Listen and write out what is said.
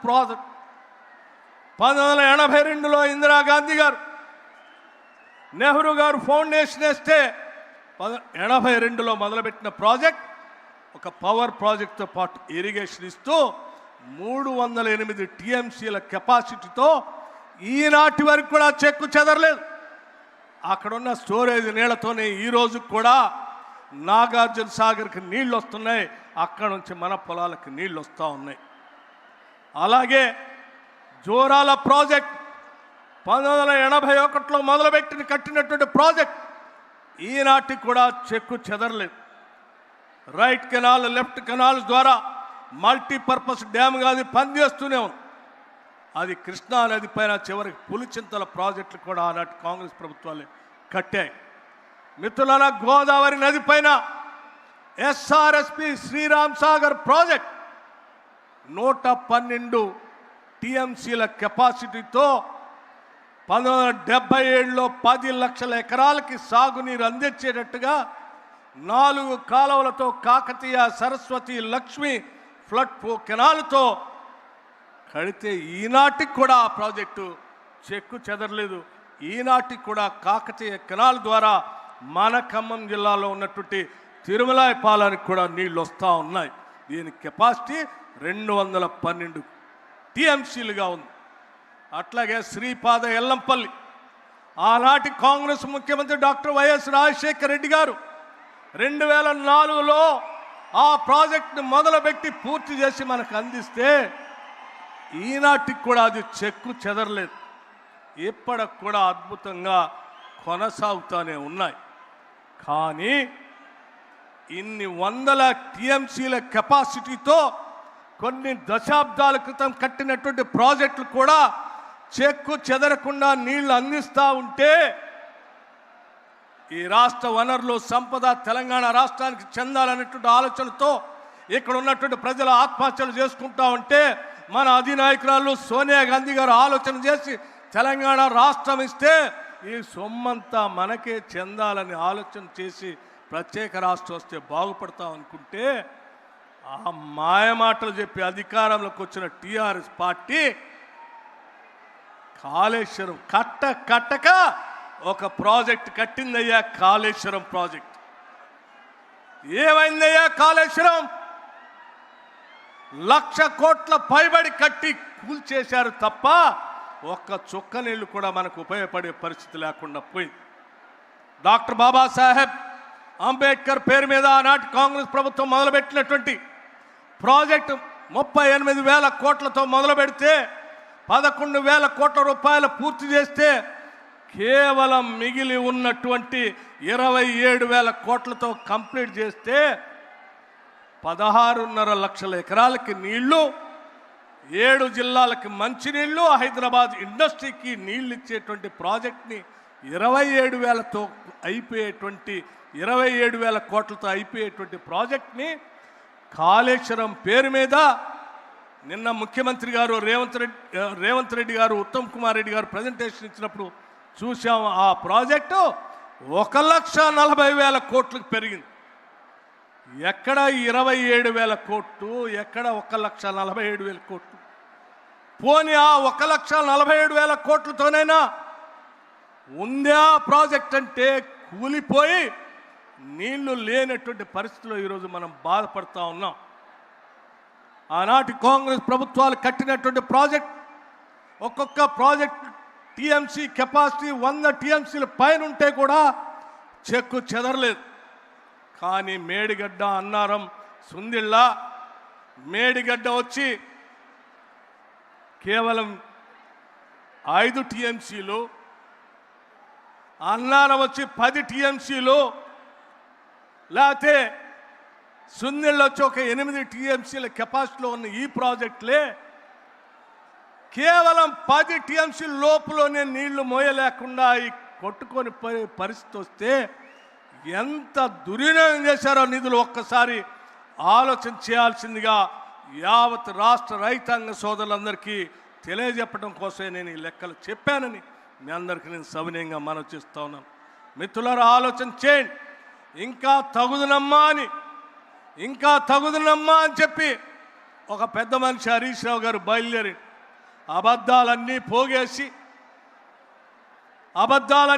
Project 1982లో Indira Gandhi గారు నెహ్రూ గారు foundation వేస్తే 82లో మొదలుపెట్టిన ప్రాజెక్ట్ ఒక పవర్ ప్రాజెక్ట్తో పాటు ఇరిగేషన్ ఇస్తూ 308 టీఎంసీల కెపాసిటీతో ఈనాటి వరకు కూడా చెక్కు చెదరలేదు. అక్కడున్న స్టోరేజ్ నీళ్లతోనే ఈరోజు కూడా నాగార్జున సాగర్కి నీళ్ళు వస్తున్నాయి, అక్కడ నుంచి మన పొలాలకు నీళ్ళు వస్తూ ఉన్నాయి. అలాగే జోరాల ప్రాజెక్ట్ 1981లో మొదలుపెట్టిన కట్టినటువంటి ప్రాజెక్ట్ ఈనాటికి కూడా చెక్కు చెదరలేదు. రైట్ కెనాల్ లెఫ్ట్ కెనాల్ ద్వారా మల్టీపర్పస్ డ్యామ్గా అది పనిచేస్తూనే ఉంది. అది కృష్ణా నది పైన చివరికి పులిచింతల ప్రాజెక్టులు కూడా ఆనాటి కాంగ్రెస్ ప్రభుత్వాలు కట్టాయి. మిత్రులారా, గోదావరి నది పైన ఎస్ఆర్ఎస్పి శ్రీరామ్ సాగర్ ప్రాజెక్ట్ 112 టీఎంసీల కెపాసిటీతో 1977లో 10 లక్షల ఎకరాలకి సాగునీరు అందించేటట్టుగా 4 కాలువలతో కాకతీయ, సరస్వతి, లక్ష్మి ఫ్లడ్ కెనాల్తో కడితే ఈనాటికి కూడా ఆ ప్రాజెక్టు చెక్కు చెదరలేదు. ఈనాటికి కూడా కాకతీయ కెనాల్ ద్వారా మన ఖమ్మం జిల్లాలో ఉన్నటువంటి తిరుమలాయపాలానికి కూడా నీళ్ళు వస్తూ ఉన్నాయి. దీని కెపాసిటీ 212 టీఎంసీలుగా ఉంది. అట్లాగే శ్రీపాద ఎల్లంపల్లి ఆనాటి కాంగ్రెస్ ముఖ్యమంత్రి డాక్టర్ వైఎస్ రాజశేఖర రెడ్డి గారు 2004లో ఆ ప్రాజెక్టును మొదలుపెట్టి పూర్తి చేసి మనకు అందిస్తే ఈనాటికి కూడా అది చెక్కు చెదరలేదు. ఇప్పటికి కూడా అద్భుతంగా కొనసాగుతూనే ఉన్నాయి. కానీ ఇన్ని వందల టీఎంసీల కెపాసిటీతో కొన్ని దశాబ్దాల క్రితం కట్టినటువంటి ప్రాజెక్టులు కూడా చెక్కు చెదరకుండా నీళ్లు అందిస్తూ ఉంటే ఈ రాష్ట్ర వనరులు సంపద తెలంగాణ రాష్ట్రానికి చెందాలనేటువంటి ఆలోచనతో ఇక్కడ ఉన్నటువంటి ప్రజల ఆత్మహత్యలు చేసుకుంటా ఉంటే మన అధినాయకురాలు సోనియా గాంధీ గారు ఆలోచన చేసి తెలంగాణ రాష్ట్రం ఇస్తే ఈ సొమ్మంతా మనకే చెందాలని ఆలోచన చేసి ప్రత్యేక రాష్ట్రం వస్తే బాగుపడతాం అనుకుంటే ఆ మాయమాటలు చెప్పి అధికారంలోకి వచ్చిన టీఆర్ఎస్ పార్టీ కాళేశ్వరం కట్టక ఒక ప్రాజెక్ట్ కట్టిందయ్యా. కాళేశ్వరం ప్రాజెక్ట్ ఏమైందయ్యా? కాళేశ్వరం 1,00,000 కోట్ల పైబడి కట్టి కూల్చేశారు తప్ప ఒక్క చుక్క నీళ్లు కూడా మనకు ఉపయోగపడే పరిస్థితి లేకుండా పోయింది. డాక్టర్ బాబాసాహెబ్ అంబేద్కర్ పేరు మీద ఆనాటి కాంగ్రెస్ ప్రభుత్వం మొదలుపెట్టినటువంటి ప్రాజెక్టు 38,000 కోట్లతో మొదలు పెడితే 11,000 కోట్ల రూపాయలు పూర్తి చేస్తే కేవలం మిగిలి ఉన్నటువంటి 27,000 కోట్లతో కంప్లీట్ చేస్తే 16.5 లక్షల ఎకరాలకి నీళ్లు, 7 జిల్లాలకి మంచినీళ్లు, హైదరాబాద్ ఇండస్ట్రీకి నీళ్ళు ఇచ్చేటువంటి ప్రాజెక్ట్ని 27,000తో అయిపోయేటువంటి 27,000 కోట్లతో అయిపోయేటువంటి ప్రాజెక్ట్ని పేరు మీద నిన్న ముఖ్యమంత్రి గారు రేవంత్ రెడ్డి గారు, ఉత్తమ్ కుమార్ రెడ్డి గారు ప్రజెంటేషన్ ఇచ్చినప్పుడు చూసాము. ఆ ప్రాజెక్టు 1,40,000 కోట్లకు పెరిగింది. ఎక్కడ 27,000 కోట్లు, ఎక్కడ 1,47,000 కోట్లు? పోనీ ఆ 1,47,000 కోట్లతోనైనా ఉందా ప్రాజెక్ట్ అంటే కూలిపోయి నీళ్లు లేనటువంటి పరిస్థితిలో ఈరోజు మనం బాధపడుతూ ఉన్నాం. ఆనాటి కాంగ్రెస్ ప్రభుత్వాలు కట్టినటువంటి ప్రాజెక్ట్ ఒక్కొక్క ప్రాజెక్ట్ టీఎంసీ కెపాసిటీ 100 టీఎంసీల పైన ఉంటే కూడా చెక్కు చెదరలేదు. కానీ మేడిగడ్డ, అన్నారం, సుందిళ్ళ, మేడిగడ్డ వచ్చి కేవలం 5 టీఎంసీలు, అన్నారం వచ్చి 10 టీఎంసీలు, లేకపోతే సుందిళ్ళ వచ్చి ఒక 8 టీఎంసీల కెపాసిటీలో ఉన్న ఈ ప్రాజెక్టులే కేవలం 10 టీఎంసీ లోపులోనే నీళ్లు మోయలేకుండా ఈ కొట్టుకొని పోయే పరిస్థితి వస్తే ఎంత దుర్వినియోగం చేశారో నిధులు ఒక్కసారి ఆలోచన చేయాల్సిందిగా యావత్ రాష్ట్ర రైతాంగ సోదరులందరికీ తెలియజెప్పడం కోసమే నేను ఈ లెక్కలు చెప్పానని మీ అందరికీ నేను సవినయంగా మనవి చేస్తూ ఉన్నాను. మిత్రులారా, ఆలోచన చేయండి. ఇంకా తగుదనమ్మా అని చెప్పి ఒక పెద్ద మనిషి హరీష్ రావు గారు బయలుదేరి అబద్ధాలన్నీ పోగేసి అబద్ధాలన్నీ